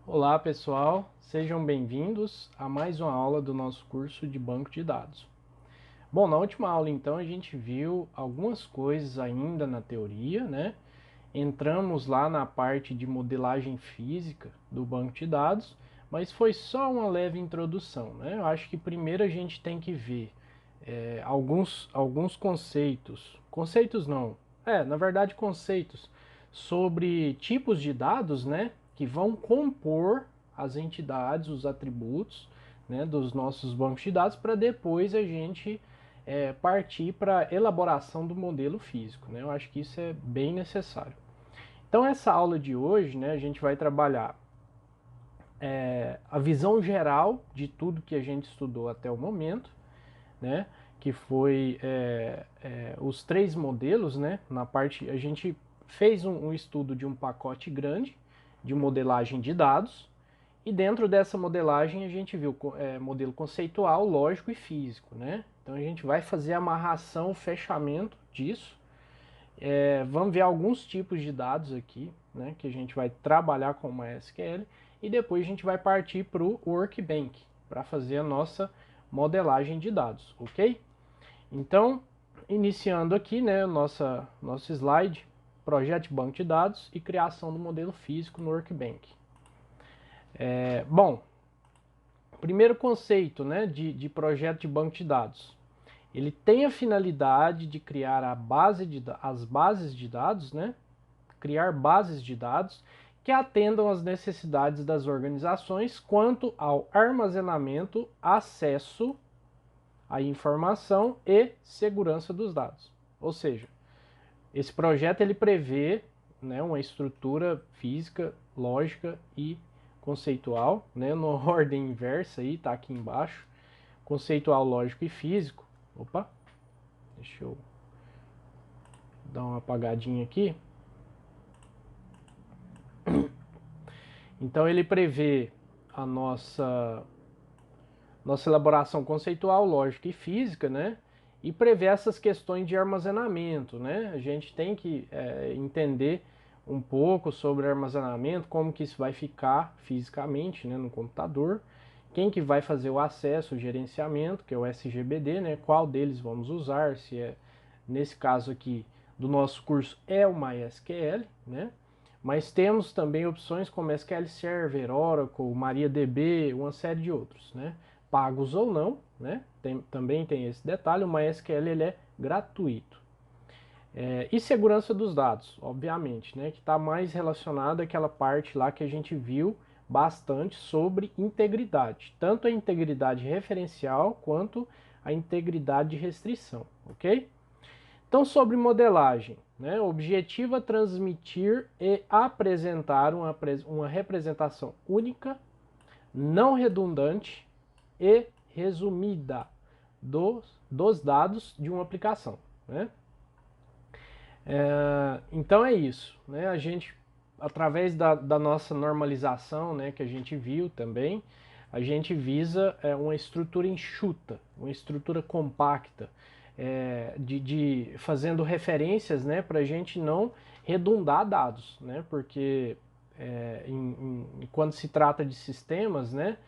Olá pessoal, sejam bem-vindos a mais uma aula do nosso curso de banco de dados. Bom, na última aula então a gente viu algumas coisas ainda na teoria, né? Entramos lá na parte de modelagem física do banco de dados, mas foi só uma leve introdução, né? Eu acho que primeiro a gente tem que ver alguns conceitos não, na verdade conceitos sobre tipos de dados, né, que vão compor as entidades, os atributos, né, dos nossos bancos de dados, para depois a gente partir para a elaboração do modelo físico, né? Eu acho que isso é bem necessário. Então essa aula de hoje, né, a gente vai trabalhar a visão geral de tudo que a gente estudou até o momento, né? Que foi os três modelos, né? Na parte a gente fez um estudo de um pacote grande de modelagem de dados e dentro dessa modelagem a gente viu modelo conceitual, lógico e físico, né? Então a gente vai fazer a amarração, o fechamento disso. Vamos ver alguns tipos de dados aqui, né? Que a gente vai trabalhar com o MySQL e depois a gente vai partir para o Workbench para fazer a nossa modelagem de dados, ok? Então, iniciando aqui, né, nosso slide, projeto de banco de dados e criação do modelo físico no Workbench. Bom, primeiro conceito, né, de projeto de banco de dados. Ele tem a finalidade de criar as bases de dados, né, criar bases de dados que atendam às necessidades das organizações quanto ao armazenamento, acesso a informação e segurança dos dados. Ou seja, esse projeto ele prevê, né, uma estrutura física, lógica e conceitual, né, na ordem inversa aí, tá aqui embaixo, conceitual, lógico e físico. Opa, deixa eu dar uma apagadinha aqui. Então ele prevê a nossa elaboração conceitual, lógica e física, né? E prevê essas questões de armazenamento, né? A gente tem que entender um pouco sobre armazenamento, como que isso vai ficar fisicamente, né, no computador, quem que vai fazer o acesso, o gerenciamento, que é o SGBD, né? Qual deles vamos usar, se é, nesse caso aqui do nosso curso, é o MySQL, né? Mas temos também opções como SQL Server, Oracle, MariaDB, uma série de outros, né? Pagos ou não, né? Também tem esse detalhe, o MySQL ele é gratuito. E segurança dos dados, obviamente, né? Que está mais relacionado àquela parte lá que a gente viu bastante sobre integridade, tanto a integridade referencial quanto a integridade de restrição, ok? Então, sobre modelagem, né? O objetivo é transmitir e apresentar uma representação única, não redundante e resumida dos dados de uma aplicação, né? Então é isso, né? A gente, através da nossa normalização, né, que a gente viu também, a gente visa uma estrutura enxuta, uma estrutura compacta, fazendo referências, né, para a gente não redundar dados, né? Porque quando se trata de sistemas, né,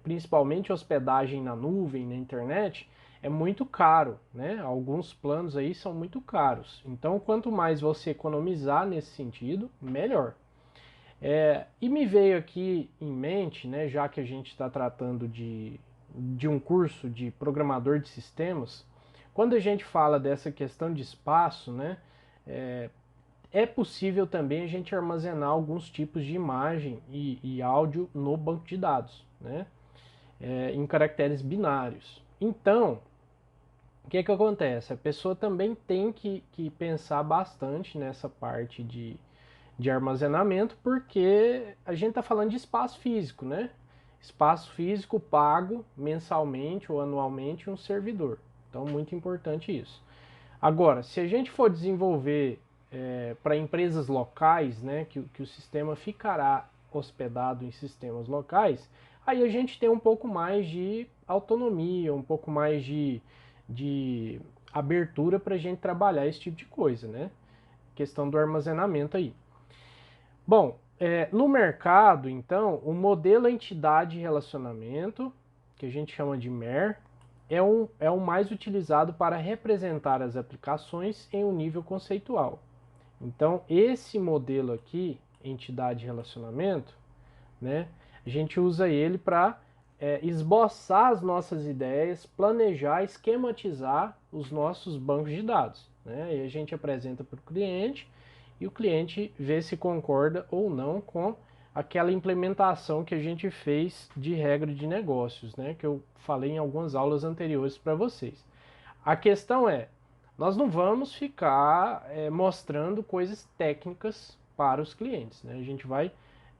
principalmente hospedagem na nuvem, na internet, é muito caro, né? Alguns planos aí são muito caros. Então, quanto mais você economizar nesse sentido, melhor. E me veio aqui em mente, né, já que a gente está tratando de um curso de programador de sistemas, quando a gente fala dessa questão de espaço, né, é possível também a gente armazenar alguns tipos de imagem e áudio no banco de dados, né, em caracteres binários. Então, o que acontece? A pessoa também tem que pensar bastante nessa parte de armazenamento, porque a gente está falando de espaço físico, né? Espaço físico pago mensalmente ou anualmente um servidor. Então, muito importante isso. Agora, se a gente for desenvolver para empresas locais, né, que o sistema ficará hospedado em sistemas locais, aí a gente tem um pouco mais de autonomia, um pouco mais de abertura para a gente trabalhar esse tipo de coisa, né? Questão do armazenamento aí. Bom, No mercado, então, o modelo entidade-relacionamento, que a gente chama de MER, é o mais utilizado para representar as aplicações em um nível conceitual. Então, esse modelo aqui, entidade-relacionamento, né, a gente usa ele para esboçar as nossas ideias, planejar, esquematizar os nossos bancos de dados. Né? E a gente apresenta para o cliente e o cliente vê se concorda ou não com aquela implementação que a gente fez de regra de negócios, né? Que eu falei em algumas aulas anteriores para vocês. A questão é, nós não vamos ficar mostrando coisas técnicas para os clientes, né?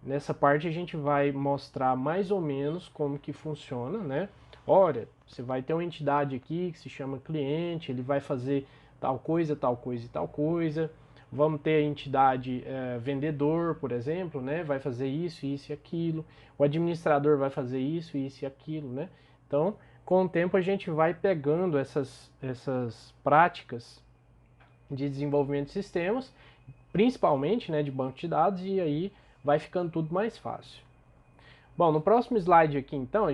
Nessa parte a gente vai mostrar mais ou menos como que funciona, né? Olha, você vai ter uma entidade aqui que se chama cliente, ele vai fazer tal coisa, tal coisa e tal coisa. Vamos ter a entidade vendedor, por exemplo, né? Vai fazer isso, isso e aquilo. O administrador vai fazer isso, isso e aquilo, né? Então, com o tempo a gente vai pegando essas práticas de desenvolvimento de sistemas, principalmente, né, de banco de dados, e aí vai ficando tudo mais fácil. Bom, no próximo slide aqui, então,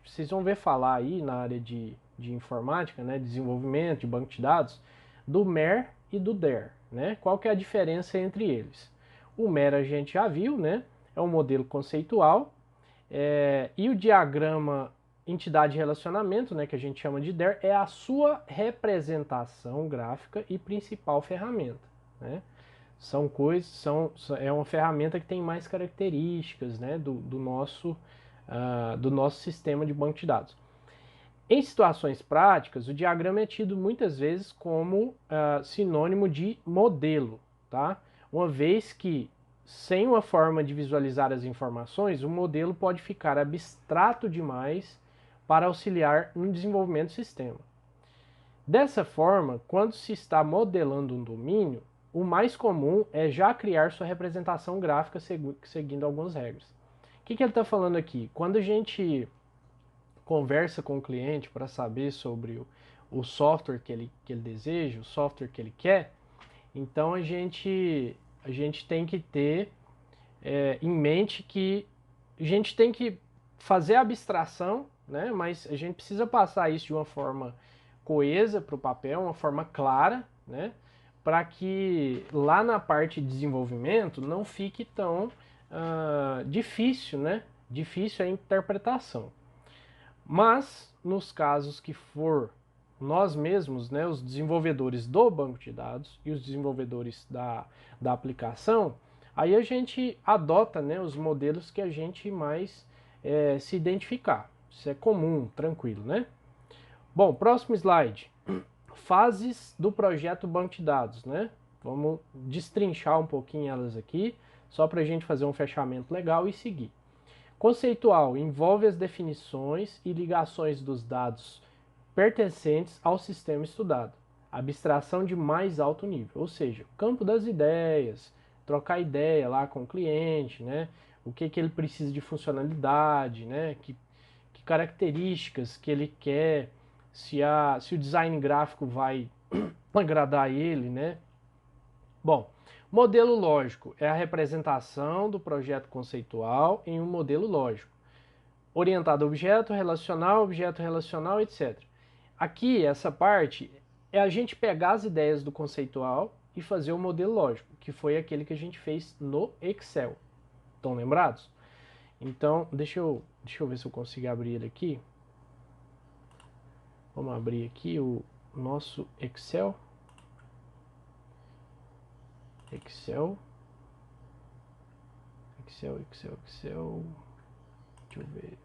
vocês vão ver falar aí na área de informática, né, desenvolvimento de banco de dados, do MER e do DER, né? Qual que é a diferença entre eles? O MER a gente já viu, né? É um modelo conceitual, e o diagrama entidade relacionamento, né, que a gente chama de DER, é a sua representação gráfica e principal ferramenta, né? É uma ferramenta que tem mais características, né, do nosso sistema de banco de dados. Em situações práticas, o diagrama é tido muitas vezes como sinônimo de modelo, tá? Uma vez que, sem uma forma de visualizar as informações, o modelo pode ficar abstrato demais para auxiliar no desenvolvimento do sistema. Dessa forma, quando se está modelando um domínio, o mais comum é já criar sua representação gráfica seguindo algumas regras. O que ele está falando aqui? Quando a gente conversa com o cliente para saber sobre o software que ele deseja, o software que ele quer, então a gente tem que ter em mente que a gente tem que fazer a abstração, né? Mas a gente precisa passar isso de uma forma coesa para o papel, uma forma clara, né? Para que lá na parte de desenvolvimento não fique tão difícil, né? Difícil a interpretação. Mas, nos casos que for nós mesmos, né, os desenvolvedores do banco de dados e os desenvolvedores da aplicação, aí a gente adota, né, os modelos que a gente mais se identificar. Isso é comum, tranquilo, né? Bom, próximo slide. Fases do projeto banco de dados, né? Vamos destrinchar um pouquinho elas aqui, só para a gente fazer um fechamento legal e seguir. Conceitual envolve as definições e ligações dos dados pertencentes ao sistema estudado. Abstração de mais alto nível, ou seja, campo das ideias, trocar ideia lá com o cliente, né? O que ele precisa de funcionalidade, né? Que características que ele quer, se o design gráfico vai agradar ele, né? Bom, modelo lógico é a representação do projeto conceitual em um modelo lógico, orientado a objeto relacional, etc. Aqui, essa parte, é a gente pegar as ideias do conceitual e fazer o modelo lógico, que foi aquele que a gente fez no Excel. Estão lembrados? Então, deixa eu ver se eu consigo abrir ele aqui. Vamos abrir aqui o nosso Excel. Excel. Deixa eu ver.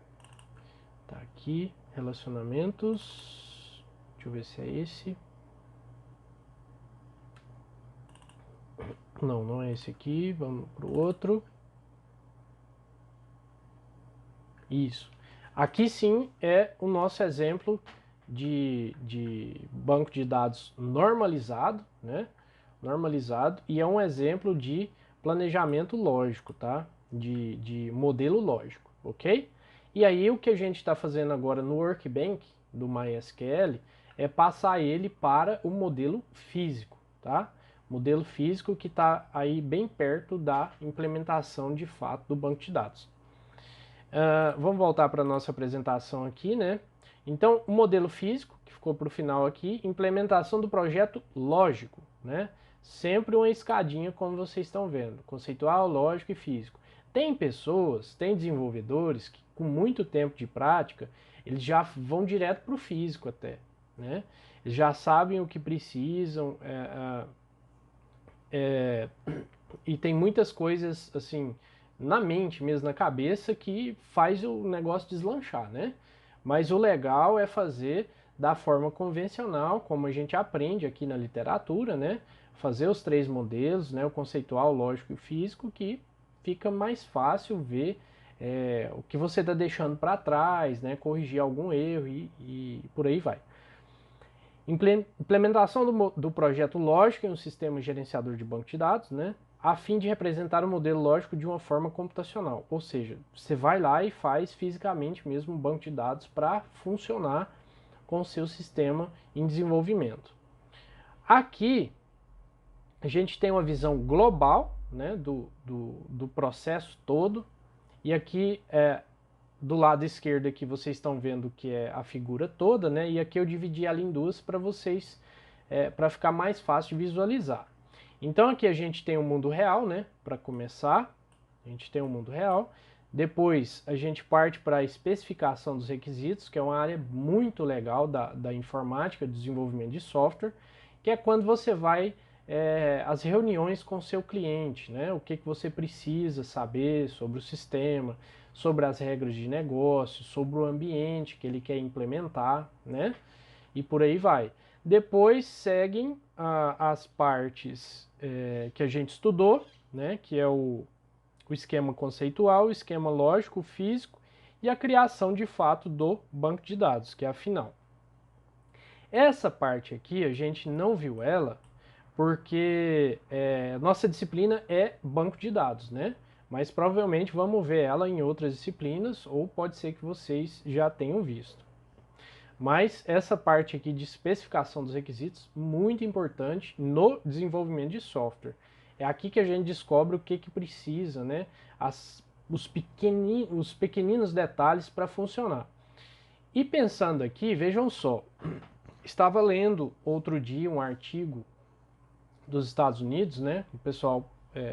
Tá aqui, relacionamentos. Deixa eu ver se é esse. Não, não é esse aqui. Vamos pro outro. Isso. Aqui sim é o nosso exemplo de banco de dados normalizado, né? Normalizado, e é um exemplo de planejamento lógico, tá? De modelo lógico, ok? E aí o que a gente está fazendo agora no Workbench do MySQL é passar ele para o modelo físico, tá? modelo físico que está aí bem perto da implementação de fato do banco de dados. Vamos voltar para a nossa apresentação aqui, né? Então, o modelo físico, que ficou para o final aqui, implementação do projeto lógico, né? Sempre uma escadinha, como vocês estão vendo, conceitual, lógico e físico. Tem pessoas, tem desenvolvedores que com muito tempo de prática, eles já vão direto para o físico até, né? Eles já sabem o que precisam, e tem muitas coisas, assim, na mente mesmo, na cabeça, que faz o negócio deslanchar, né? Mas o legal é fazer da forma convencional, como a gente aprende aqui na literatura, né? Fazer os 3 modelos, né? O conceitual, o lógico e o físico, que fica mais fácil ver o que você está deixando para trás, né? Corrigir algum erro e por aí vai. Implementação do projeto lógico em um sistema gerenciador de banco de dados, né? A fim de representar o modelo lógico de uma forma computacional. Ou seja, você vai lá e faz fisicamente mesmo um banco de dados para funcionar com o seu sistema em desenvolvimento. Aqui, a gente tem uma visão global, né, do processo todo. E aqui, do lado esquerdo aqui, vocês estão vendo que é a figura toda, né? E aqui eu dividi ela em duas para vocês, para ficar mais fácil de visualizar. Então aqui a gente tem o mundo real, né? Para começar, a gente tem o mundo real. Depois a gente parte para a especificação dos requisitos, que é uma área muito legal da informática, do desenvolvimento de software, que é quando você vai as reuniões com o seu cliente, né? O que você precisa saber sobre o sistema, sobre as regras de negócio, sobre o ambiente que ele quer implementar, né? E por aí vai. Depois seguem as partes que a gente estudou, né? Que é o esquema conceitual, o esquema lógico, físico e a criação de fato do banco de dados, que é a final. Essa parte aqui a gente não viu ela porque nossa disciplina é banco de dados, né? Mas provavelmente vamos ver ela em outras disciplinas ou pode ser que vocês já tenham visto. Mas essa parte aqui de especificação dos requisitos, muito importante no desenvolvimento de software. É aqui que a gente descobre o que precisa, né? Os pequeninos detalhes para funcionar. E pensando aqui, vejam só, estava lendo outro dia um artigo dos Estados Unidos, né? O pessoal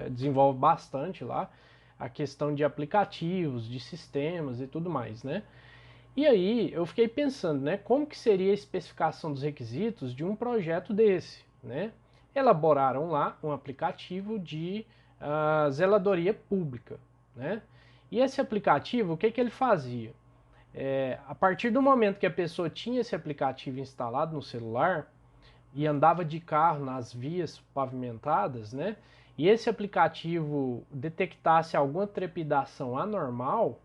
desenvolve bastante lá a questão de aplicativos, de sistemas e tudo mais, né? E aí eu fiquei pensando, né, como que seria a especificação dos requisitos de um projeto desse, né? Elaboraram lá um aplicativo de zeladoria pública, né? E esse aplicativo, o que ele fazia? A partir do momento que a pessoa tinha esse aplicativo instalado no celular e andava de carro nas vias pavimentadas, né? E esse aplicativo detectasse alguma trepidação anormal,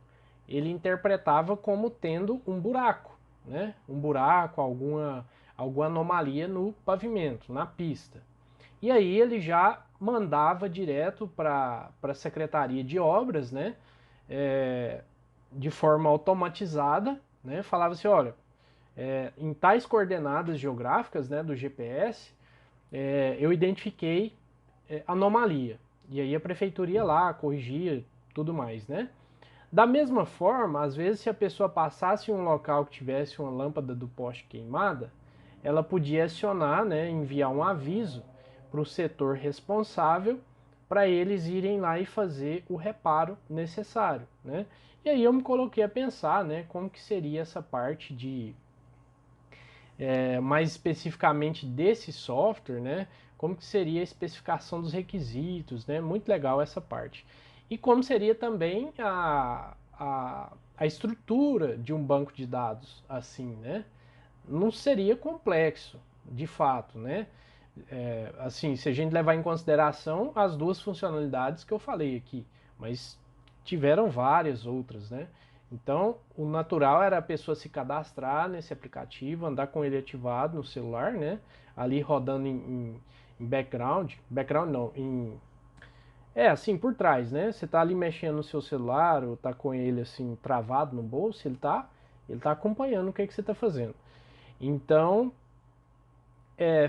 ele interpretava como tendo um buraco, né? Um buraco, alguma anomalia no pavimento, na pista. E aí ele já mandava direto para a Secretaria de Obras, né? De forma automatizada, né? Falava assim, olha, em tais coordenadas geográficas, né, do GPS, eu identifiquei anomalia. E aí a prefeitura ia lá, corrigia, tudo mais, né? Da mesma forma, às vezes, se a pessoa passasse em um local que tivesse uma lâmpada do poste queimada, ela podia acionar, né, enviar um aviso para o setor responsável para eles irem lá e fazer o reparo necessário, né? E aí eu me coloquei a pensar, né, como que seria essa parte de mais especificamente desse software, né? Como que seria a especificação dos requisitos, né? Muito legal essa parte. E como seria também a estrutura de um banco de dados, assim, né? Não seria complexo, de fato, né? Assim, se a gente levar em consideração as duas funcionalidades que eu falei aqui, mas tiveram várias outras, né? Então, o natural era a pessoa se cadastrar nesse aplicativo, andar com ele ativado no celular, né? Ali rodando em background não, assim, por trás, né? Você tá ali mexendo no seu celular ou tá com ele assim travado no bolso, ele tá acompanhando o que você tá fazendo. Então,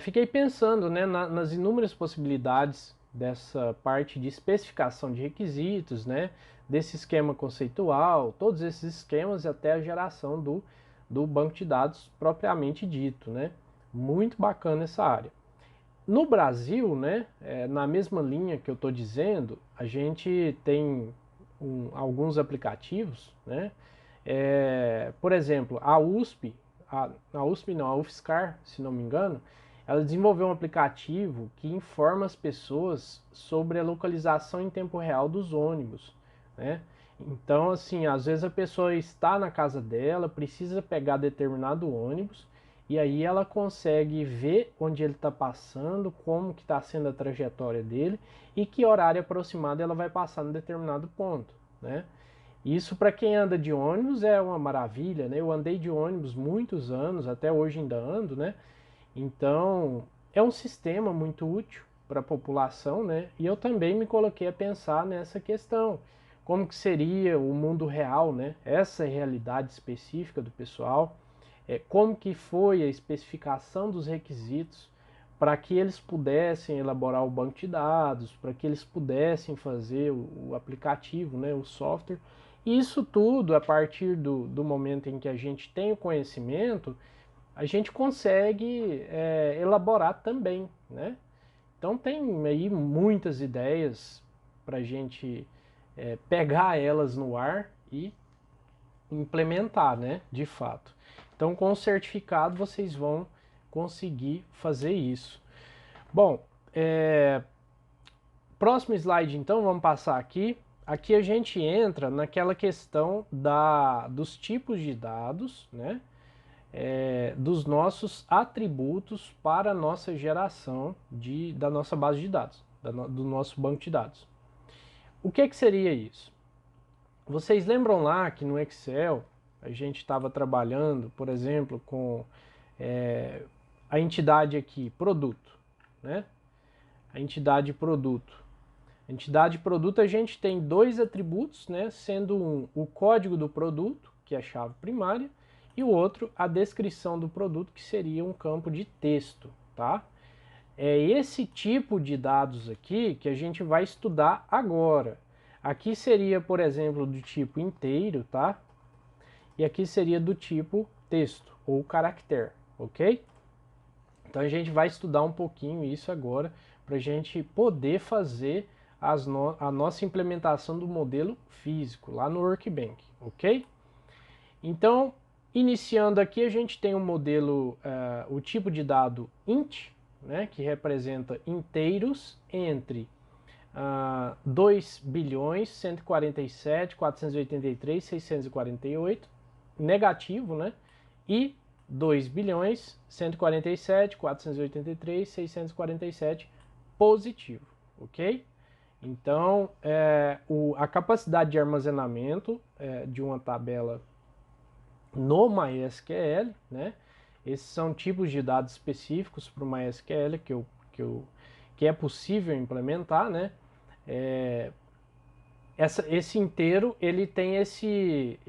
fiquei pensando, né, nas inúmeras possibilidades dessa parte de especificação de requisitos, né, desse esquema conceitual, todos esses esquemas até a geração do banco de dados propriamente dito, né? Muito bacana essa área. No Brasil, né, na mesma linha que eu estou dizendo, a gente tem alguns aplicativos, né? Por exemplo, a USP, a USP não, a UFSCar, se não me engano, ela desenvolveu um aplicativo que informa as pessoas sobre a localização em tempo real dos ônibus, né? Então, assim, às vezes a pessoa está na casa dela, precisa pegar determinado ônibus, e aí ela consegue ver onde ele está passando, como que está sendo a trajetória dele e que horário aproximado ela vai passar no determinado ponto, né? Isso para quem anda de ônibus é uma maravilha, né? Eu andei de ônibus muitos anos, até hoje ainda ando, né? Então, é um sistema muito útil para a população, né? E eu também me coloquei a pensar nessa questão. Como que seria o mundo real, né? Essa realidade específica do pessoal, como que foi a especificação dos requisitos para que eles pudessem elaborar o banco de dados, para que eles pudessem fazer o aplicativo, né, o software. E isso tudo, a partir do momento em que a gente tem o conhecimento, a gente consegue elaborar também, né? Então tem aí muitas ideias para a gente pegar elas no ar e implementar, né? De fato. Então com o certificado vocês vão conseguir fazer isso. Bom, próximo slide então, vamos passar aqui. Aqui a gente entra naquela questão dos tipos de dados, né? Dos nossos atributos para a nossa geração da nossa base de dados, do nosso banco de dados. O que seria isso? Vocês lembram lá que no Excel a gente estava trabalhando, por exemplo, com a entidade aqui, produto, né? A entidade produto. A entidade produto a gente tem dois atributos, né? Sendo o código do produto, que é a chave primária, e o outro, a descrição do produto, que seria um campo de texto, tá? É esse tipo de dados aqui que a gente vai estudar agora. Aqui seria, por exemplo, do tipo inteiro, tá? E aqui seria do tipo texto ou caractere, ok? Então a gente vai estudar um pouquinho isso agora para a gente poder fazer a nossa implementação do modelo físico lá no Workbench, ok? Então, iniciando aqui, a gente tem um modelo, o tipo de dado int, né, que representa inteiros entre 2.147.483.648, negativo, né, e 2.147.483.647, positivo, ok? Então, a capacidade de armazenamento de uma tabela no MySQL, né? Esses são tipos de dados específicos para o MySQL que é possível implementar, né? Esse inteiro ele tem esse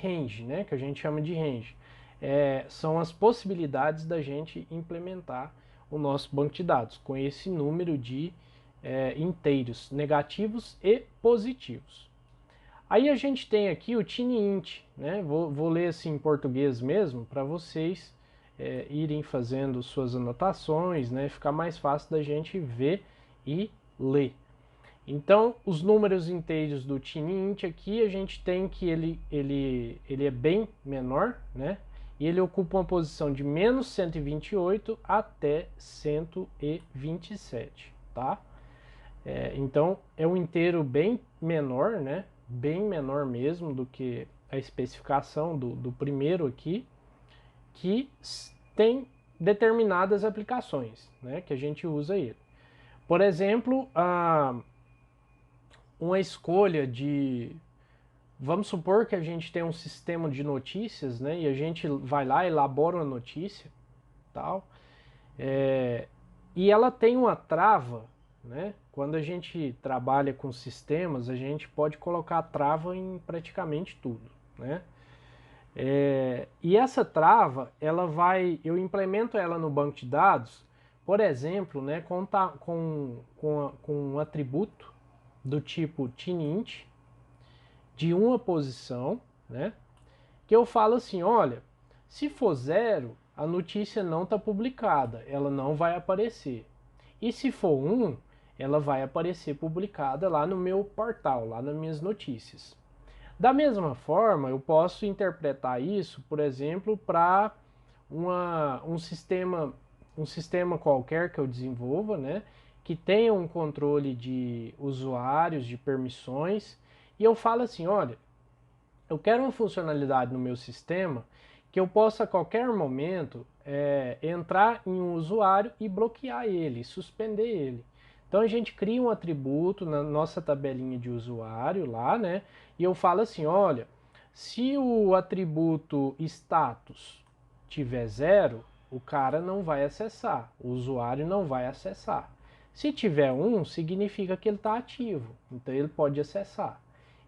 range, né? Que a gente chama de range. São as possibilidades da gente implementar o nosso banco de dados com esse número de inteiros negativos e positivos. Aí a gente tem aqui o TinyInt, né? Vou ler assim em português mesmo, para vocês irem fazendo suas anotações, né? Ficar mais fácil da gente ver e ler. Então, os números inteiros do TinyInt aqui, a gente tem que ele é bem menor, né? E ele ocupa uma posição de menos 128 até 127, tá? Então, é um inteiro bem menor, né? Bem menor mesmo do que a especificação do primeiro aqui, que tem determinadas aplicações, né, que a gente usa ele. Por exemplo, uma escolha de... Vamos supor que a gente tem um sistema de notícias, né, e a gente vai lá, elabora uma notícia, tal, e ela tem uma trava, né? Quando a gente trabalha com sistemas, a gente pode colocar trava em praticamente tudo, né? E essa trava, eu implemento ela no banco de dados, por exemplo, né, com um atributo do tipo tinint de uma posição, né, que eu falo assim, olha, se for 0, a notícia não está publicada, ela não vai aparecer. E se for 1, ela vai aparecer publicada lá no meu portal, lá nas minhas notícias. Da mesma forma, eu posso interpretar isso, por exemplo, para um sistema qualquer que eu desenvolva, né, que tenha um controle de usuários, de permissões, e eu falo assim, olha, eu quero uma funcionalidade no meu sistema que eu possa a qualquer momento entrar em um usuário e bloquear ele, suspender ele. Então a gente cria um atributo na nossa tabelinha de usuário lá, né? E eu falo assim, olha, se o atributo status tiver 0, o cara não vai acessar, o usuário não vai acessar. Se tiver 1, significa que ele está ativo, então ele pode acessar.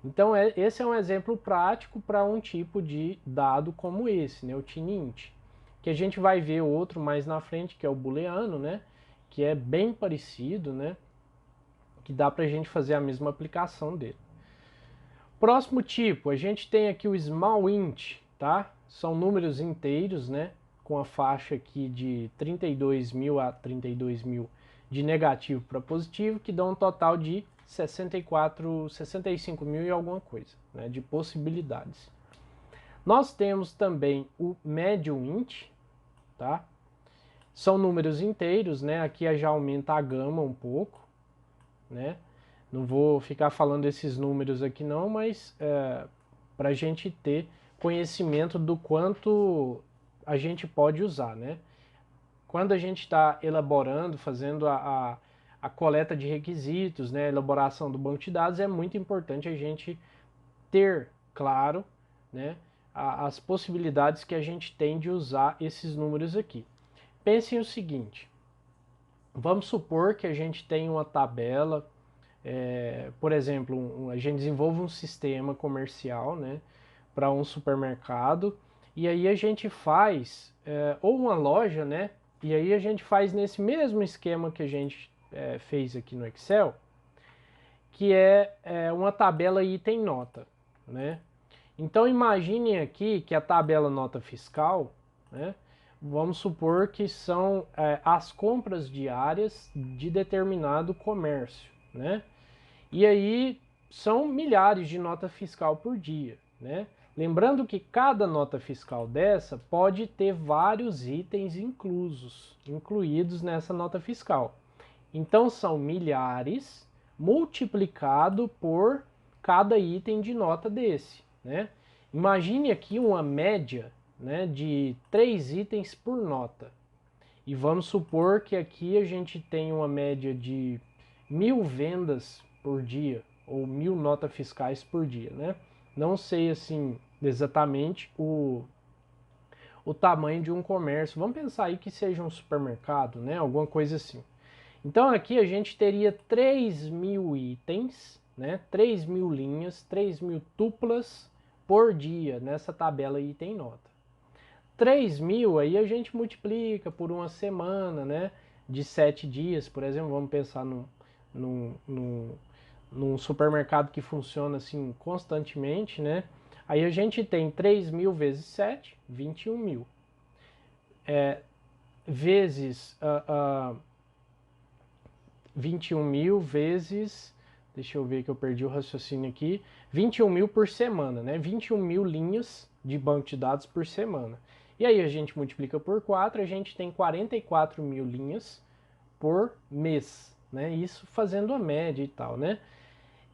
Então esse é um exemplo prático para um tipo de dado como esse, né, o tinint, que a gente vai ver outro mais na frente, que é o booleano, né, que é bem parecido, né, que dá para a gente fazer a mesma aplicação dele. Próximo tipo, a gente tem aqui o small int, tá? São números inteiros, né, com a faixa aqui de 32.000 a 32.000 de negativo para positivo, que dá um total de 65 mil e alguma coisa, né, de possibilidades. Nós temos também o medium int, tá? São números inteiros, né? Aqui já aumenta a gama um pouco, né? Não vou ficar falando esses números aqui não, mas para a gente ter conhecimento do quanto a gente pode usar, né? Quando a gente está elaborando, fazendo a coleta de requisitos, né, a elaboração do banco de dados, é muito importante a gente ter claro, né, as possibilidades que a gente tem de usar esses números aqui. Pensem o seguinte, vamos supor que a gente tem uma tabela, por exemplo, a gente desenvolve um sistema comercial, né, para um supermercado, e aí a gente faz, ou uma loja, né, e aí a gente faz nesse mesmo esquema que a gente fez aqui no Excel, que é uma tabela item nota, né? Então imaginem aqui que a tabela nota fiscal, né, vamos supor que são as compras diárias de determinado comércio, né? E aí são milhares de nota fiscal por dia, né? Lembrando que cada nota fiscal dessa pode ter vários itens incluídos nessa nota fiscal. Então são milhares multiplicado por cada item de nota desse, né? Imagine aqui uma média, né, de 3 itens por nota. E vamos supor que aqui a gente tem uma média de 1.000 vendas por dia, ou 1.000 notas fiscais por dia, né? Não sei, assim, exatamente o tamanho de um comércio. Vamos pensar aí que seja um supermercado, né? Alguma coisa assim. Então aqui a gente teria 3.000 itens, né? 3.000 linhas, 3.000 tuplas por dia nessa tabela item nota. 3.000 aí a gente multiplica por uma semana, né? De 7 dias, por exemplo, vamos pensar num supermercado que funciona assim constantemente, né? Aí a gente tem 3.000 vezes 7, 21.000. Vezes 21.000 vezes, deixa eu ver que eu perdi o raciocínio aqui, 21.000 por semana, né? 21.000 linhas de banco de dados por semana. E aí a gente multiplica por 4, a gente tem 44.000 linhas por mês, né? Isso fazendo a média e tal, né?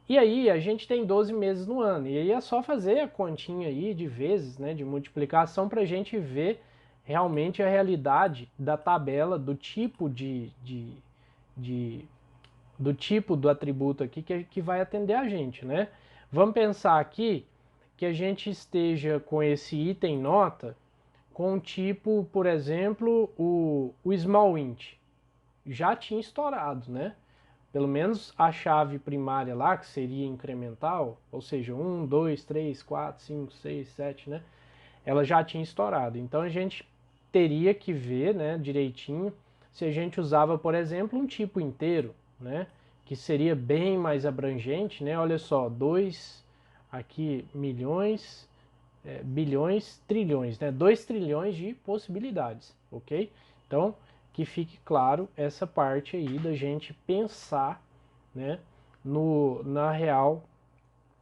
E aí a gente tem 12 meses no ano. E aí é só fazer a continha aí de vezes, né? De multiplicação para a gente ver realmente a realidade da tabela, do tipo do tipo do atributo aqui que vai atender a gente, né? Vamos pensar aqui que a gente esteja com esse item nota com tipo, por exemplo, o small int. Já tinha estourado, né? Pelo menos a chave primária lá, que seria incremental, ou seja, 1, 2, 3, 4, 5, 6, 7, né? ela já tinha estourado. Então a gente teria que ver, né, direitinho se a gente usava, por exemplo, um tipo inteiro, né, que seria bem mais abrangente, né? Olha só, 2 aqui milhões, bilhões, trilhões, né? 2 trilhões de possibilidades, ok? Então, que fique claro essa parte aí da gente pensar, né, na real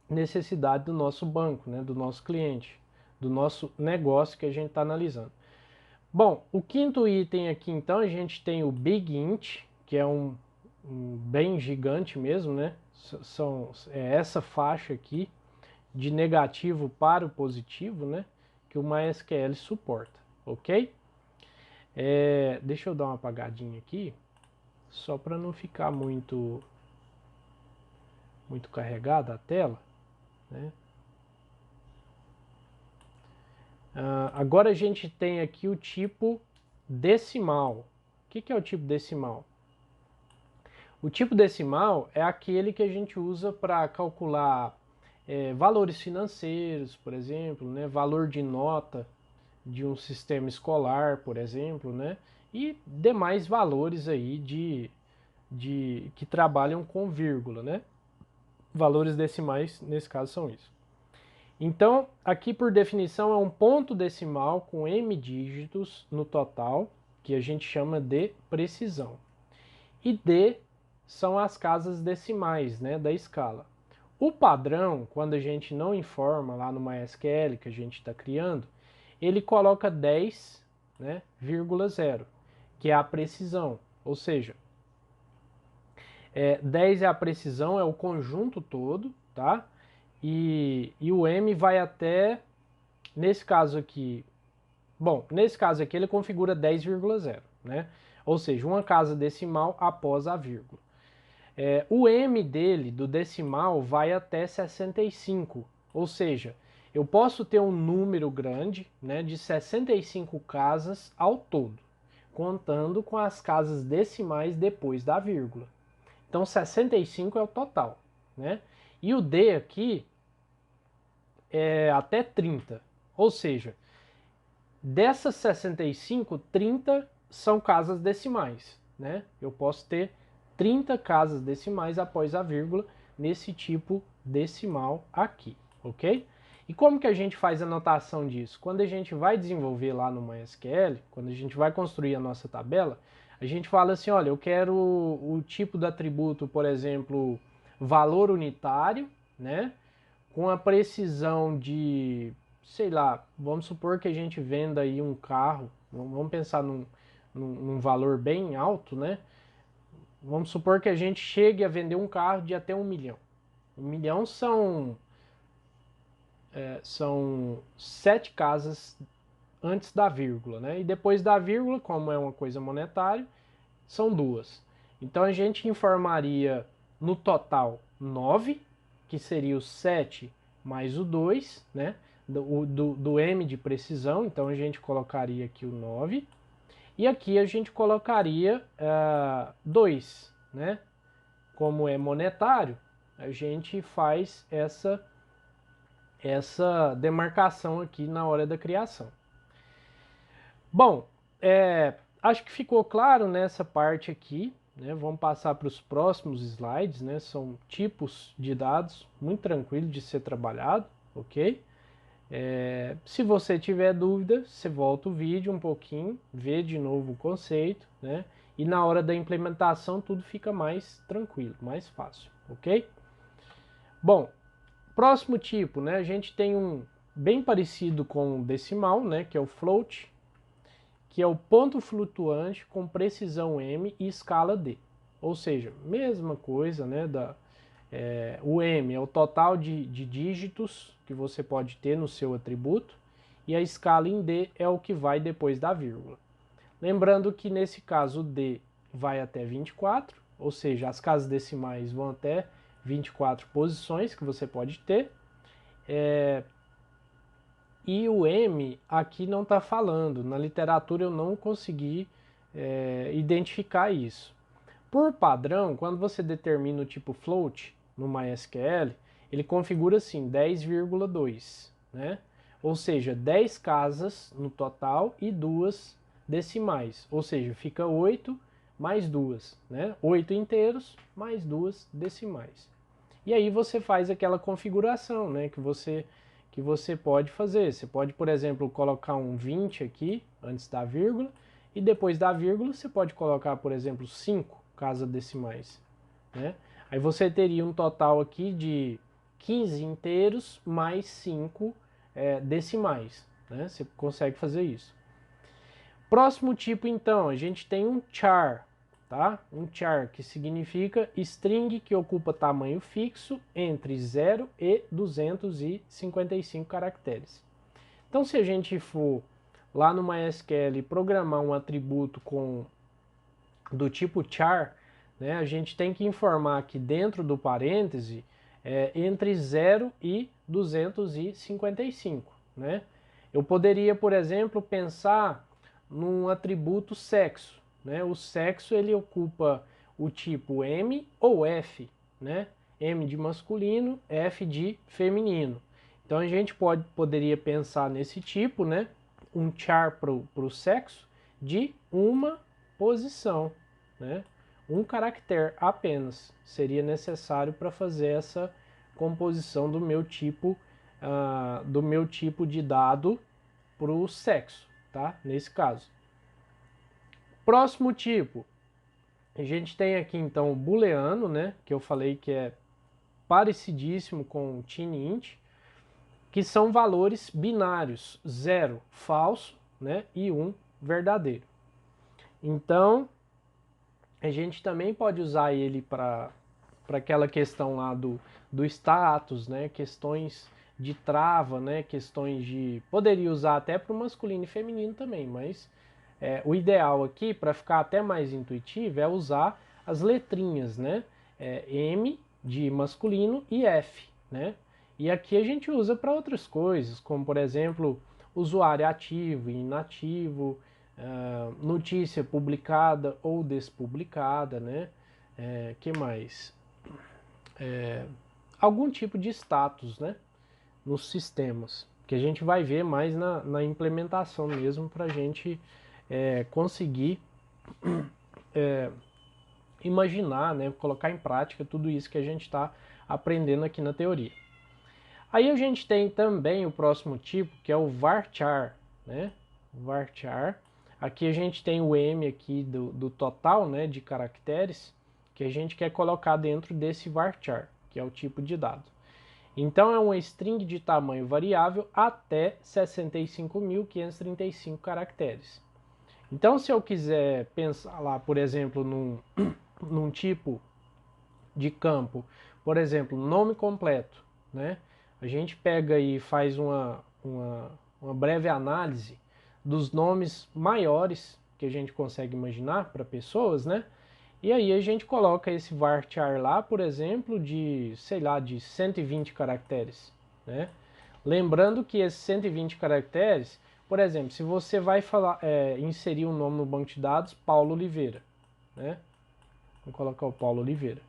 necessidade do nosso banco, né, do nosso cliente, do nosso negócio que a gente está analisando. Bom, o quinto item aqui, então, a gente tem o Big Int, que é um bem gigante mesmo, né? É essa faixa aqui de negativo para o positivo, né? Que o MySQL suporta, ok? Deixa eu dar uma apagadinha aqui, só para não ficar muito carregada a tela, né? Agora a gente tem aqui o tipo decimal. O que é o tipo decimal? O tipo decimal é aquele que a gente usa para calcular valores financeiros, por exemplo, né? Valor de nota de um sistema escolar, por exemplo, né? E demais valores aí que trabalham com vírgula, né? Valores decimais, nesse caso, são isso. Então, aqui por definição é um ponto decimal com m dígitos no total, que a gente chama de precisão. E D são as casas decimais, né, da escala. O padrão, quando a gente não informa lá no MySQL que a gente está criando, ele coloca 10, né, 0, que é a precisão. Ou seja, 10 é a precisão, é o conjunto todo, tá? E o M vai até, nesse caso aqui, bom, nesse caso aqui ele configura 10,0, né? Ou seja, uma casa decimal após a vírgula. O M dele, do decimal, vai até 65, ou seja, eu posso ter um número grande, né, de 65 casas ao todo, contando com as casas decimais depois da vírgula. Então 65 é o total, né? E o D aqui é até 30, ou seja, dessas 65, 30 são casas decimais, né? Eu posso ter 30 casas decimais após a vírgula nesse tipo decimal aqui, ok? E como que a gente faz a notação disso? Quando a gente vai desenvolver lá no MySQL, quando a gente vai construir a nossa tabela, a gente fala assim, olha, eu quero o tipo do atributo, por exemplo, valor unitário, né? Com a precisão de, sei lá, vamos supor que a gente venda aí um carro, vamos pensar num valor bem alto, né? Vamos supor que a gente chegue a vender um carro de até 1 milhão. 1 milhão são 7 casas antes da vírgula, né? E depois da vírgula, como é uma coisa monetária, são 2. Então a gente informaria no total 9, que seria o 7 mais o 2, né? Do M de precisão, então a gente colocaria aqui o 9. E aqui a gente colocaria 2, né? Como é monetário, a gente faz essa demarcação aqui na hora da criação. Bom, acho que ficou claro nessa parte aqui, né? Vamos passar para os próximos slides, né? São tipos de dados muito tranquilo de ser trabalhado, ok? Se você tiver dúvida, você volta o vídeo um pouquinho, vê de novo o conceito, né? E na hora da implementação tudo fica mais tranquilo, mais fácil, ok? Bom, próximo tipo, né? A gente tem um bem parecido com o decimal, né? Que é o float, que é o ponto flutuante com precisão M e escala D. Ou seja, mesma coisa, né? O M é o total de dígitos que você pode ter no seu atributo e a escala em D é o que vai depois da vírgula. Lembrando que nesse caso o D vai até 24, ou seja, as casas decimais vão até 24 posições que você pode ter. E o M aqui não está falando, na literatura eu não consegui identificar isso. Por padrão, quando você determina o tipo float no MySQL, ele configura assim 10,2, né? ou seja, 10 casas no total e 2 decimais, ou seja, fica 8 mais 2, né? 8 inteiros mais 2 decimais. E aí você faz aquela configuração, né, que você pode fazer. Você pode, por exemplo, colocar um 20 aqui antes da vírgula e depois da vírgula você pode colocar, por exemplo, 5 casas decimais, né? Aí você teria um total aqui de 15 inteiros mais 5 decimais, né? Você consegue fazer isso. Próximo tipo, então, a gente tem um char, tá? Um char, que significa string que ocupa tamanho fixo entre 0 e 255 caracteres. Então, se a gente for lá no MySQL programar um atributo do tipo char, né, a gente tem que informar que dentro do parêntese entre 0 e 255, né? Eu poderia, por exemplo, pensar num atributo sexo, né? O sexo ele ocupa o tipo M ou F, né? M de masculino, F de feminino. Então a gente poderia pensar nesse tipo, né? Um char para o sexo de uma posição, né? Um caractere apenas seria necessário para fazer essa composição do meu tipo de dado para o sexo, tá? Nesse caso. Próximo tipo, a gente tem aqui então o booleano, né? Que eu falei que é parecidíssimo com o TININT, que são valores binários, 0 falso, né? E 1 verdadeiro. Então, a gente também pode usar ele para aquela questão lá do status, né? Questões de trava, né? Questões de... Poderia usar até para o masculino e feminino também, mas o ideal aqui, para ficar até mais intuitivo, é usar as letrinhas, né? M de masculino e F, né? E aqui a gente usa para outras coisas, como por exemplo, usuário ativo e inativo, notícia publicada ou despublicada, né? Que mais? Algum tipo de status, né? Nos sistemas, que a gente vai ver mais na implementação mesmo para a gente conseguir imaginar, né? Colocar em prática tudo isso que a gente está aprendendo aqui na teoria. Aí a gente tem também o próximo tipo, que é o varchar, né? Varchar. Aqui a gente tem o M aqui do total, né, de caracteres, que a gente quer colocar dentro desse varchar, que é o tipo de dado. Então é uma string de tamanho variável até 65.535 caracteres. Então se eu quiser pensar lá, por exemplo, num tipo de campo, por exemplo, nome completo, né? A gente pega e faz uma breve análise dos nomes maiores que a gente consegue imaginar para pessoas, né? E aí a gente coloca esse varchar lá, por exemplo, de, sei lá, de 120 caracteres, né? Lembrando que esses 120 caracteres, por exemplo, se você vai inserir um nome no banco de dados, Paulo Oliveira, né? Vou colocar o Paulo Oliveira.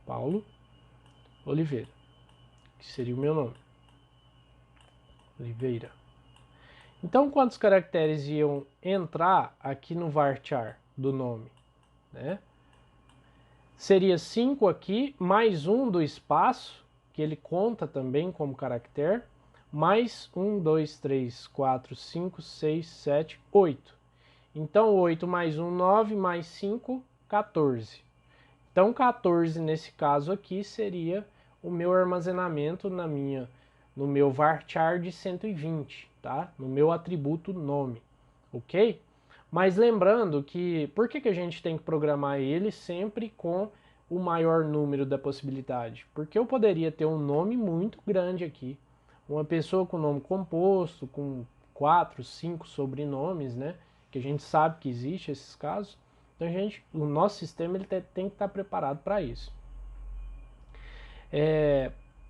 Paulo Oliveira, que seria o meu nome. Oliveira. Então, quantos caracteres iam entrar aqui no varchar do nome, né? Seria 5 aqui, mais um do espaço, que ele conta também como caractere, mais 1, 2, 3, 4, 5, 6, 7, 8. Então, 8 mais 1, 9, mais 5, 14. Então, 14 nesse caso aqui seria o meu armazenamento no meu varchar de 120, tá? No meu atributo nome, ok? Mas lembrando que, por que a gente tem que programar ele sempre com o maior número da possibilidade? Porque eu poderia ter um nome muito grande aqui, uma pessoa com nome composto, com 4, 5 sobrenomes, né? Que a gente sabe que existe esses casos. Então o nosso sistema ele tem que estar preparado para isso.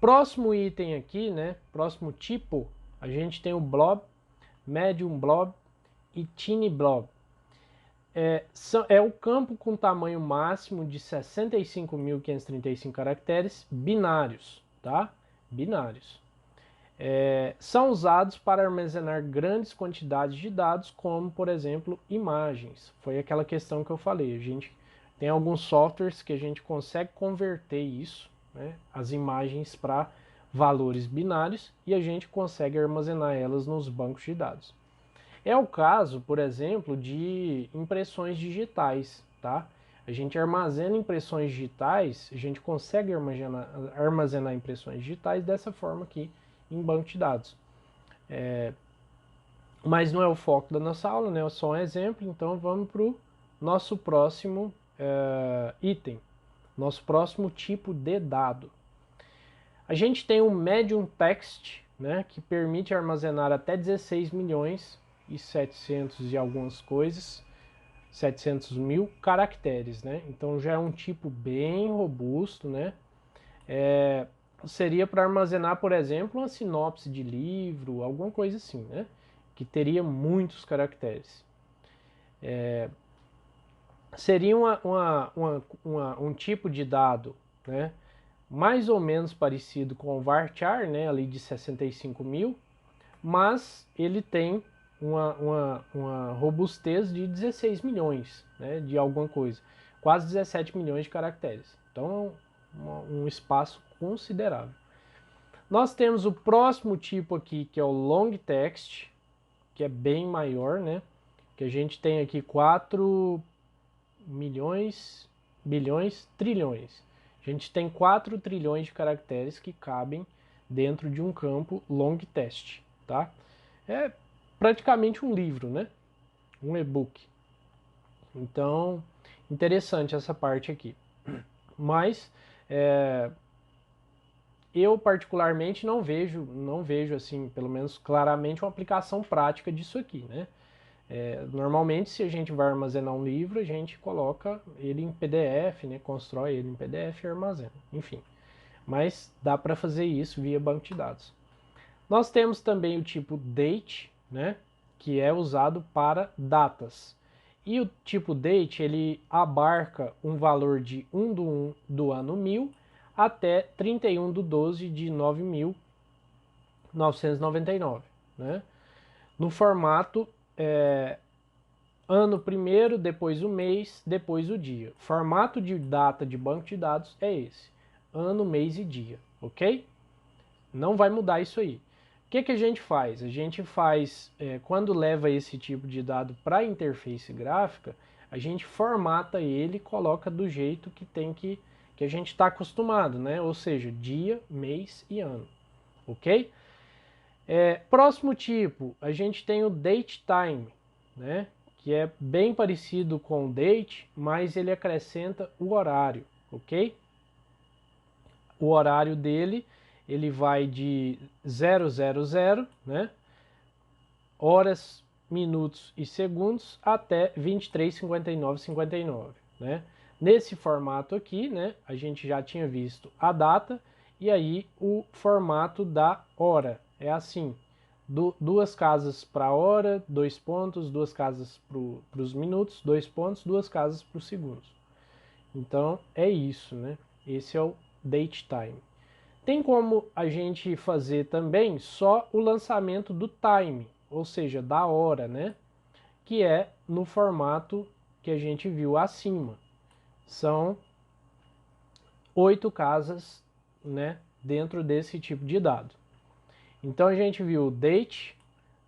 Próximo item aqui, né? Próximo tipo, a gente tem o blob, medium blob e tiny blob. É o campo com tamanho máximo de 65.535 caracteres binários, tá? Binários. são usados para armazenar grandes quantidades de dados, como, por exemplo, imagens. Foi aquela questão que eu falei. A gente tem alguns softwares que a gente consegue converter isso, né, as imagens, para valores binários, e a gente consegue armazenar elas nos bancos de dados. É o caso, por exemplo, de impressões digitais, tá? A gente armazena impressões digitais, a gente consegue armazenar impressões digitais dessa forma aqui em banco de dados. Mas não é o foco da nossa aula, né? É só um exemplo, então vamos para o nosso próximo item, nosso próximo tipo de dado. A gente tem um Medium Text, né, que permite armazenar até 16 milhões e 700 e algumas coisas, 700 mil caracteres, né? Então já é um tipo bem robusto, né? Seria para armazenar, por exemplo, uma sinopse de livro, alguma coisa assim, né? Que teria muitos caracteres. Seria um tipo de dado, né, mais ou menos parecido com o varchar, né, ali de 65 mil, mas ele tem uma robustez de 16 milhões, né, de alguma coisa, quase 17 milhões de caracteres. Então, um espaço considerável. Nós temos o próximo tipo aqui, que é o long text, que é bem maior, né, que a gente tem aqui 4 milhões, bilhões, trilhões. A gente tem 4 trilhões de caracteres que cabem dentro de um campo long text, tá? É praticamente um livro, né? Um e-book. Então, interessante essa parte aqui. Mas eu particularmente não vejo assim, pelo menos claramente, uma aplicação prática disso aqui, né? Normalmente, se a gente vai armazenar um livro, a gente coloca ele em PDF, né? Constrói ele em PDF e armazena, enfim. Mas dá para fazer isso via banco de dados. Nós temos também o tipo date, né? Que é usado para datas. E o tipo date, ele abarca um valor de 1 do ano 1000 até 31 do 12 de 9.999, né? No formato ano primeiro, depois o mês, depois o dia. Formato de data de banco de dados é esse: ano, mês e dia, ok? Não vai mudar isso aí. O que a gente faz? A gente faz, quando leva esse tipo de dado para a interface gráfica, a gente formata ele e coloca do jeito que a gente está acostumado, né? Ou seja, dia, mês e ano, ok? Próximo tipo, a gente tem o date time, né? Que é bem parecido com o date, mas ele acrescenta o horário, ok? O horário dele, ele vai de 000, né? Horas, minutos e segundos até 23:59:59, né? Nesse formato aqui, né, a gente já tinha visto a data e aí o formato da hora. É assim, duas casas para hora, 2 pontos, duas casas para os minutos, 2 pontos, duas casas para os segundos. Então é isso, né? Esse é o date time. Tem como a gente fazer também só o lançamento do time, ou seja, da hora, né? Que é no formato que a gente viu acima. São 8 casas, né, dentro desse tipo de dado. Então a gente viu o date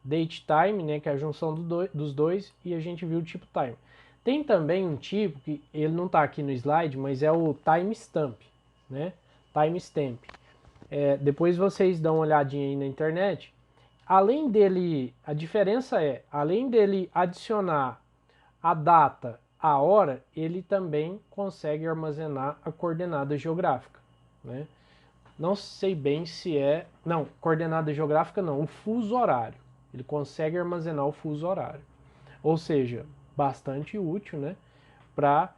time, né, que é a junção dos dois, e a gente viu o tipo time. Tem também um tipo que ele não está aqui no slide, mas é o timestamp, né? Timestamp. Depois vocês dão uma olhadinha aí na internet. Além dele, a diferença é, além dele adicionar a data, a hora, ele também consegue armazenar a coordenada geográfica, né? Não sei bem se é... Não, coordenada geográfica não, o fuso horário. Ele consegue armazenar o fuso horário. Ou seja, bastante útil, né, para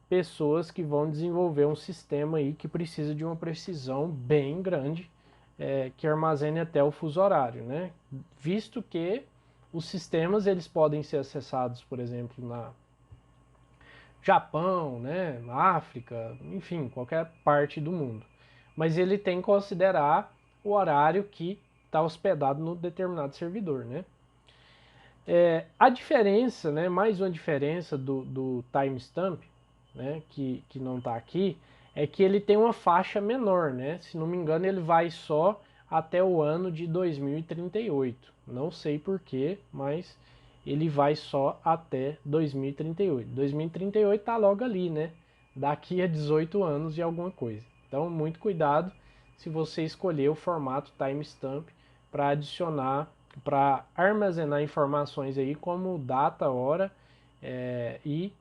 pessoas que vão desenvolver um sistema aí que precisa de uma precisão bem grande, que armazene até o fuso horário, né? Visto que os sistemas eles podem ser acessados, por exemplo, na Japão, né, na África, enfim, qualquer parte do mundo. Mas ele tem que considerar o horário que está hospedado no determinado servidor, né? A diferença, né, mais uma diferença do timestamp, né, que não está aqui, é que ele tem uma faixa menor, né? Se não me engano, ele vai só até o ano de 2038. Não sei porquê, mas ele vai só até 2038. 2038 tá logo ali, né? Daqui a 18 anos e alguma coisa. Então, muito cuidado se você escolher o formato timestamp para adicionar, para armazenar informações aí como data, hora e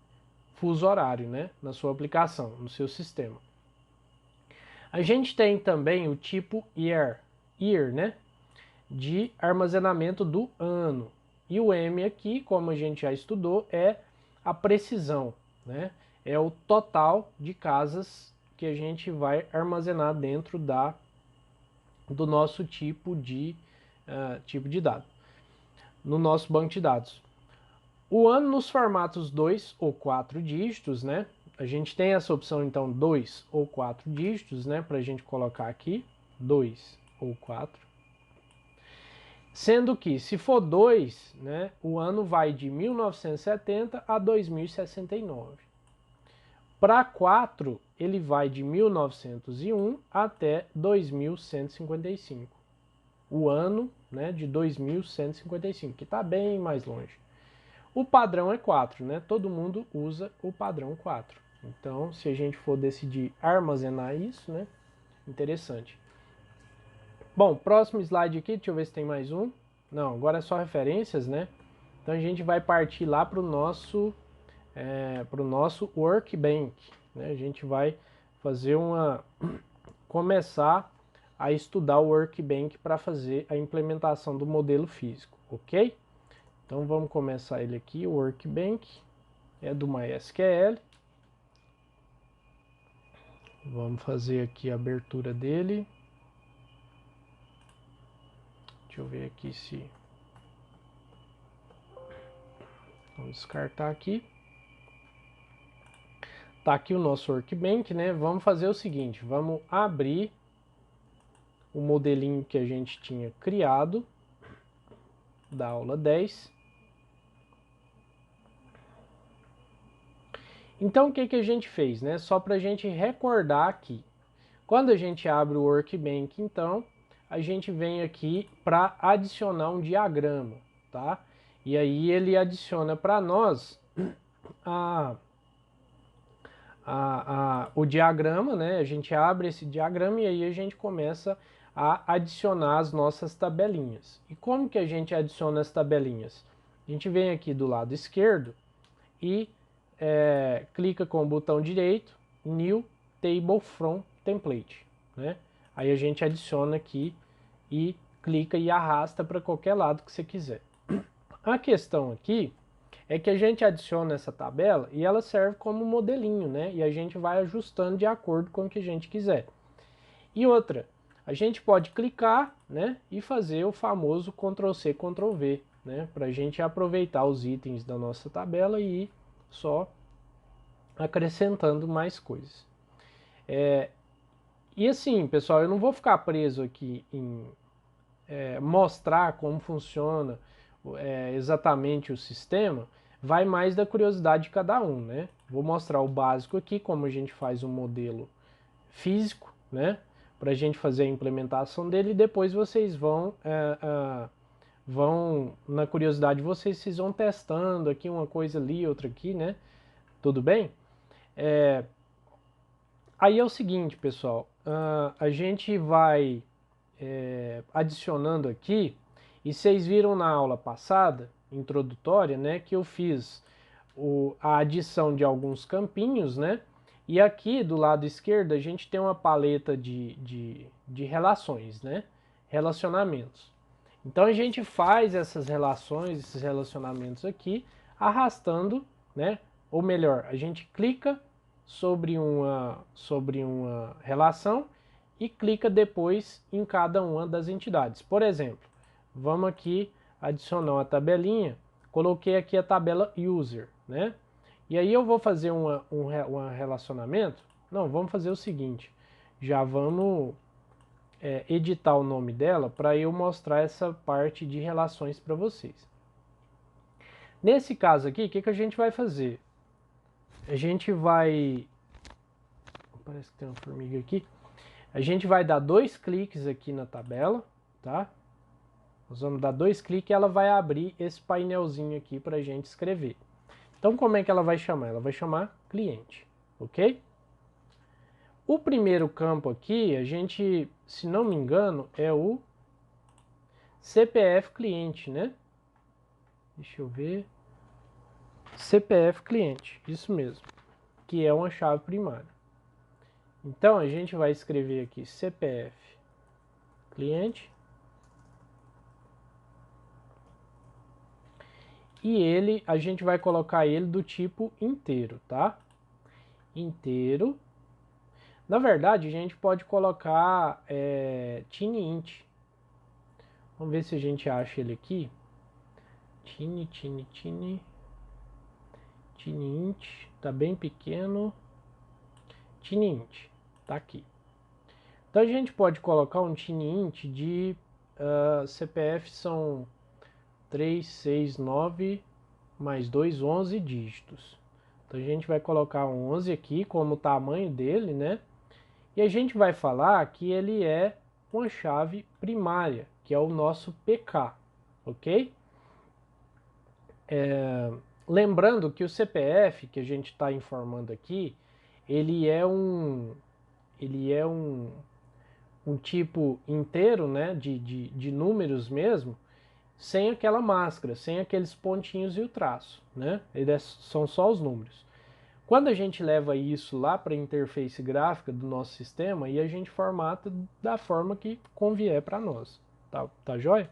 fuso horário, né, na sua aplicação, no seu sistema. A gente tem também o tipo year, né, de armazenamento do ano. E o M aqui, como a gente já estudou, é a precisão, né? É o total de casas que a gente vai armazenar dentro do nosso tipo de dado, no nosso banco de dados. O ano nos formatos 2 ou 4 dígitos, né? A gente tem essa opção, então, 2 ou 4 dígitos, né? Para a gente colocar aqui, 2 ou 4. Sendo que, se for 2, né, o ano vai de 1970 a 2069. Para 4, ele vai de 1901 até 2155. O ano, né, de 2155, que está bem mais longe. O padrão é 4, né? Todo mundo usa o padrão 4. Então, se a gente for decidir armazenar isso, né? Interessante. Bom, próximo slide aqui, deixa eu ver se tem mais um. Não, agora é só referências, né? Então a gente vai partir lá para o nosso workbench, né? A gente vai fazer começar a estudar o workbench para fazer a implementação do modelo físico, ok? Então vamos começar ele aqui, o workbench é do MySQL. Vamos fazer aqui a abertura dele. Deixa eu ver aqui se... Vamos descartar aqui. Tá aqui o nosso workbench, né? Vamos fazer o seguinte, vamos abrir o modelinho que a gente tinha criado da aula 10. Então o que a gente fez, né? Só para a gente recordar aqui. Quando a gente abre o workbench, então, a gente vem aqui para adicionar um diagrama, tá? E aí ele adiciona para nós o diagrama, né? A gente abre esse diagrama e aí a gente começa a adicionar as nossas tabelinhas. E como que a gente adiciona as tabelinhas? A gente vem aqui do lado esquerdo e clica com o botão direito, New Table from Template, né? Aí a gente adiciona aqui e clica e arrasta para qualquer lado que você quiser. A questão aqui é que a gente adiciona essa tabela e ela serve como modelinho, né? E a gente vai ajustando de acordo com o que a gente quiser. E outra, a gente pode clicar, né, e fazer o famoso Ctrl+C, Ctrl+V, né, para a gente aproveitar os itens da nossa tabela e ir só acrescentando mais coisas. E assim, pessoal, eu não vou ficar preso aqui em mostrar como funciona exatamente o sistema, vai mais da curiosidade de cada um, né? Vou mostrar o básico aqui, como a gente faz um modelo físico, né? Para a gente fazer a implementação dele, e depois vocês vão, na curiosidade de vocês vão testando aqui uma coisa ali, outra aqui, né? Tudo bem? Aí é o seguinte, pessoal, a gente vai adicionando aqui, e vocês viram na aula passada, introdutória, né, que eu fiz a adição de alguns campinhos, né, e aqui do lado esquerdo a gente tem uma paleta de relações, né, relacionamentos. Então a gente faz essas relações, esses relacionamentos aqui, arrastando, né, ou melhor, a gente clica sobre uma relação e clica depois em cada uma das entidades. Por exemplo, vamos aqui adicionar uma tabelinha, coloquei aqui a tabela user, né? E aí eu vou fazer um relacionamento. Não, vamos fazer o seguinte, já vamos editar o nome dela para eu mostrar essa parte de relações para vocês. Nesse caso aqui, o que a gente vai fazer? A gente vai... Parece que tem uma formiga aqui. A gente vai dar 2 cliques aqui na tabela, tá? Nós vamos dar 2 cliques e ela vai abrir esse painelzinho aqui para a gente escrever. Então, como é que ela vai chamar? Ela vai chamar cliente, ok? O primeiro campo aqui, a gente, se não me engano, é o CPF cliente, né? Deixa eu ver. CPF cliente, isso mesmo, que é uma chave primária. Então, a gente vai escrever aqui CPF cliente. E a gente vai colocar ele do tipo inteiro, tá? Inteiro. Na verdade, a gente pode colocar TinyInt. Vamos ver se a gente acha ele aqui. TinyInt. Tá bem pequeno. TinyInt, tá aqui. Então a gente pode colocar um TinyInt de CPF são 3, 6, 9 mais 2, 11 dígitos. Então a gente vai colocar 11 aqui como o tamanho dele, né? E a gente vai falar que ele é uma chave primária, que é o nosso PK, ok? Lembrando que o CPF que a gente está informando aqui, ele é um tipo inteiro, né, de números mesmo, sem aquela máscara, sem aqueles pontinhos e o traço, né? São só os números. Quando a gente leva isso lá para a interface gráfica do nosso sistema, e a gente formata da forma que convier para nós, tá joia?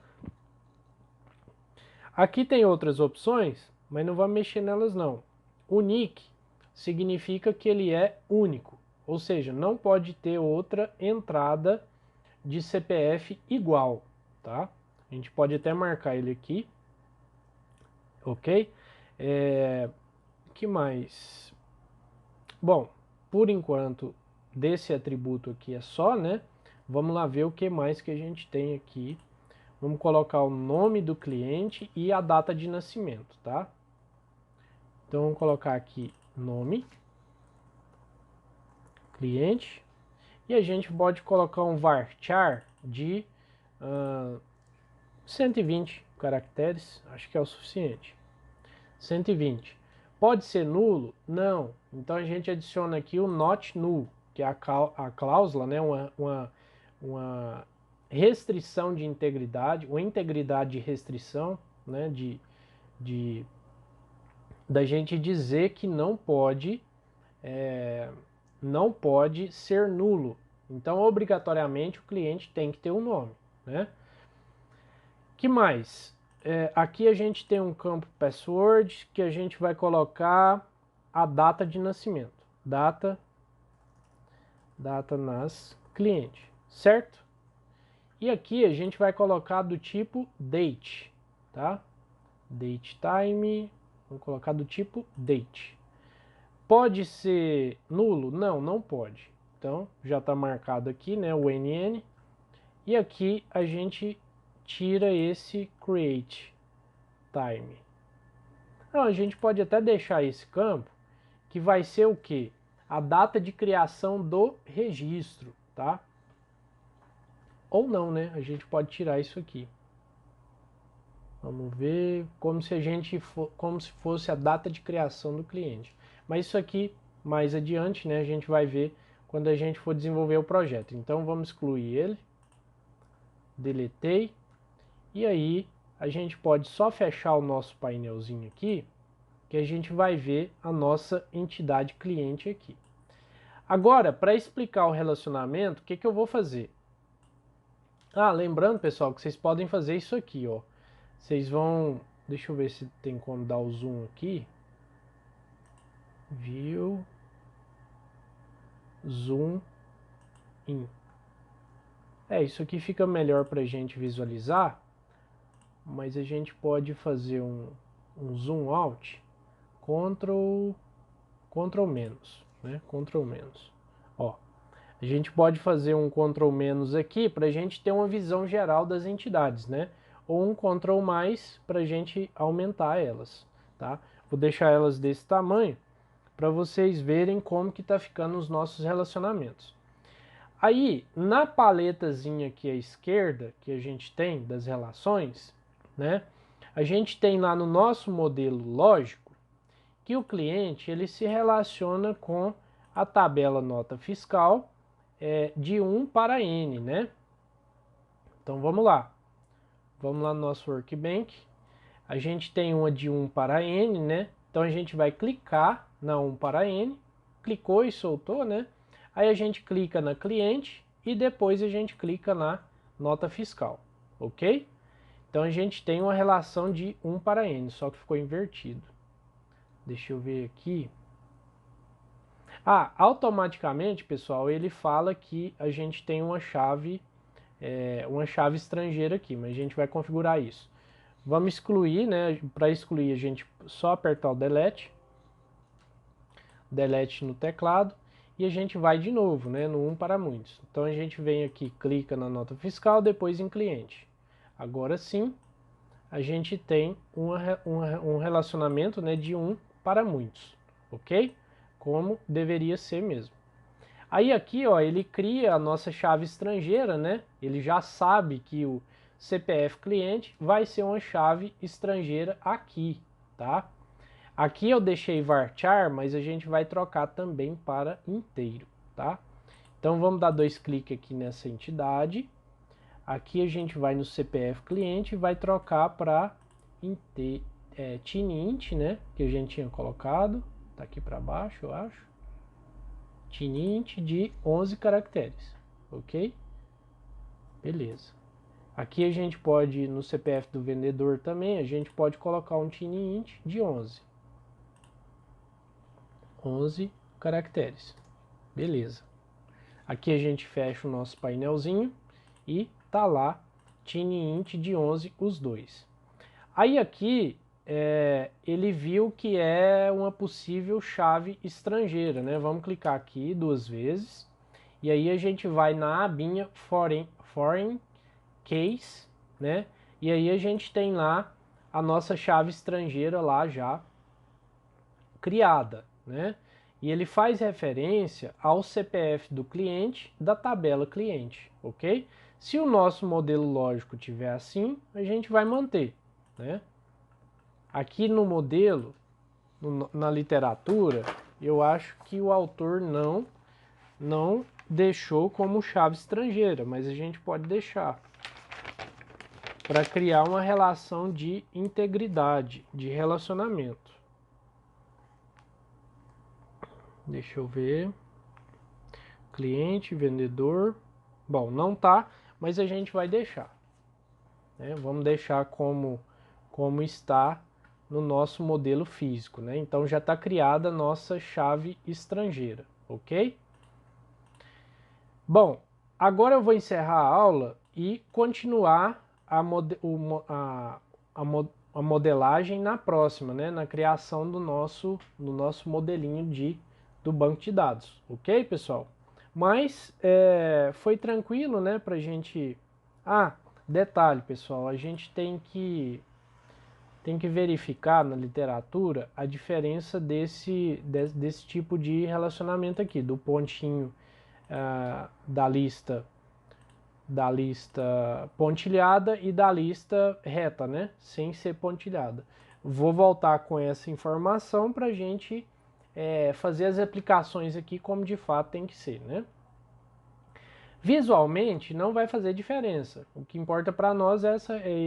Aqui tem outras opções, mas não vamos mexer nelas não. Unique significa que ele é único, ou seja, não pode ter outra entrada de CPF igual, tá? A gente pode até marcar ele aqui, ok? Que mais? Bom, por enquanto, desse atributo aqui é só, né? Vamos lá ver o que mais que a gente tem aqui. Vamos colocar o nome do cliente e a data de nascimento, tá? Então, vamos colocar aqui nome, cliente, e a gente pode colocar um varchar de 120 caracteres, acho que é o suficiente. 120. Pode ser nulo? Não. Então a gente adiciona aqui o not null, que é a cláusula, né? Uma restrição de integridade, uma integridade de restrição, né? Da gente dizer que não pode ser nulo. Então, obrigatoriamente, o cliente tem que ter um nome, né? Que mais? Aqui a gente tem um campo password que a gente vai colocar a data de nascimento. Data nas cliente, certo? E aqui a gente vai colocar do tipo date, tá? Date time, vamos colocar do tipo date. Pode ser nulo? Não, não pode. Então, já está marcado aqui, né, o NN. E aqui a gente tira esse create time. Então, a gente pode até deixar esse campo, que vai ser o quê? A data de criação do registro, tá? Ou não, né? A gente pode tirar isso aqui. Vamos ver, como se fosse a data de criação do cliente. Mas isso aqui, mais adiante, né, a gente vai ver quando a gente for desenvolver o projeto. Então, vamos excluir ele. Deletei. E aí, a gente pode só fechar o nosso painelzinho aqui, que a gente vai ver a nossa entidade cliente aqui. Agora, para explicar o relacionamento, o que eu vou fazer? Lembrando, pessoal, que vocês podem fazer isso aqui, ó. Vocês vão... Deixa eu ver se tem como dar o zoom aqui. View. Zoom in. Isso aqui fica melhor para a gente visualizar, mas a gente pode fazer um zoom out, Ctrl menos, né? Ctrl menos. Ó, A gente pode fazer um Ctrl- aqui para a gente ter uma visão geral das entidades, né? Ou um Ctrl+ para a gente aumentar elas, tá? Vou deixar elas desse tamanho para vocês verem como que está ficando os nossos relacionamentos. Aí, na paletazinha aqui à esquerda, que a gente tem das relações, né? A gente tem lá no nosso modelo lógico que o cliente ele se relaciona com a tabela nota fiscal de 1 para N, né? Então vamos lá. Vamos lá no nosso Workbench. A gente tem uma de 1 para N, né? Então a gente vai clicar na 1 para N, clicou e soltou, né? Aí a gente clica na cliente e depois a gente clica na nota fiscal, ok? Então a gente tem uma relação de 1 para N, só que ficou invertido. Deixa eu ver aqui. Automaticamente, pessoal, ele fala que a gente tem uma chave estrangeira aqui, mas a gente vai configurar isso. Vamos excluir, né? Para excluir, a gente só apertar o delete no teclado e a gente vai de novo, né? No 1 para muitos. Então a gente vem aqui, clica na nota fiscal, depois em cliente. Agora sim, a gente tem um relacionamento, né, de 1 para muitos, ok? Como deveria ser mesmo. Aí aqui, ó, ele cria a nossa chave estrangeira, né? Ele já sabe que o CPF cliente vai ser uma chave estrangeira aqui, tá? Aqui eu deixei varchar, mas a gente vai trocar também para inteiro, tá? Então vamos dar 2 cliques aqui nessa entidade. Aqui a gente vai no CPF cliente e vai trocar para TININT, né? Que a gente tinha colocado. Tá aqui para baixo, eu acho. TININT de 11 caracteres, ok? Beleza. Aqui a gente pode, no CPF do vendedor também, a gente pode colocar um TININT de 11 caracteres. Beleza. Aqui a gente fecha o nosso painelzinho e tá lá TININT de 11 os dois. Aí aqui ele viu que é uma possível chave estrangeira, né? Vamos clicar aqui 2 vezes e aí a gente vai na abinha Foreign Case, né? E aí a gente tem lá a nossa chave estrangeira lá já criada, né? E ele faz referência ao CPF do cliente da tabela cliente, ok? Se o nosso modelo lógico tiver assim, a gente vai manter, né? Aqui no modelo, na literatura, eu acho que o autor não deixou como chave estrangeira, mas a gente pode deixar para criar uma relação de integridade, de relacionamento. Deixa eu ver. Cliente, vendedor. Bom, não tá, mas a gente vai deixar, né? Vamos deixar como está no nosso modelo físico, né? Então já está criada a nossa chave estrangeira, ok? Bom, agora eu vou encerrar a aula e continuar a modelagem na próxima, né? Na criação do nosso modelinho do banco de dados, ok, pessoal? Mas foi tranquilo, né? Pra gente... detalhe, pessoal, a gente tem que verificar na literatura a diferença desse tipo de relacionamento aqui, do pontinho da lista pontilhada e da lista reta, né? Sem ser pontilhada. Vou voltar com essa informação para a gente fazer as aplicações aqui como de fato tem que ser, né? Visualmente não vai fazer diferença. O que importa para nós é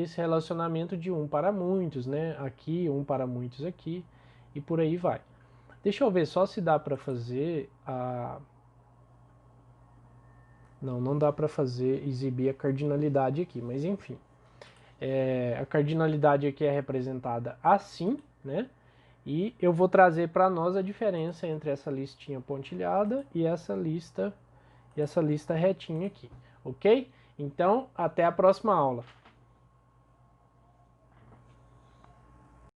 esse relacionamento de 1 para muitos, né? Aqui, 1 para muitos aqui e por aí vai. Deixa eu ver só se dá para fazer a... Não dá para exibir a cardinalidade aqui, mas enfim. A cardinalidade aqui é representada assim, né? E eu vou trazer para nós a diferença entre essa listinha pontilhada e essa lista retinha aqui, ok? Então, até a próxima aula.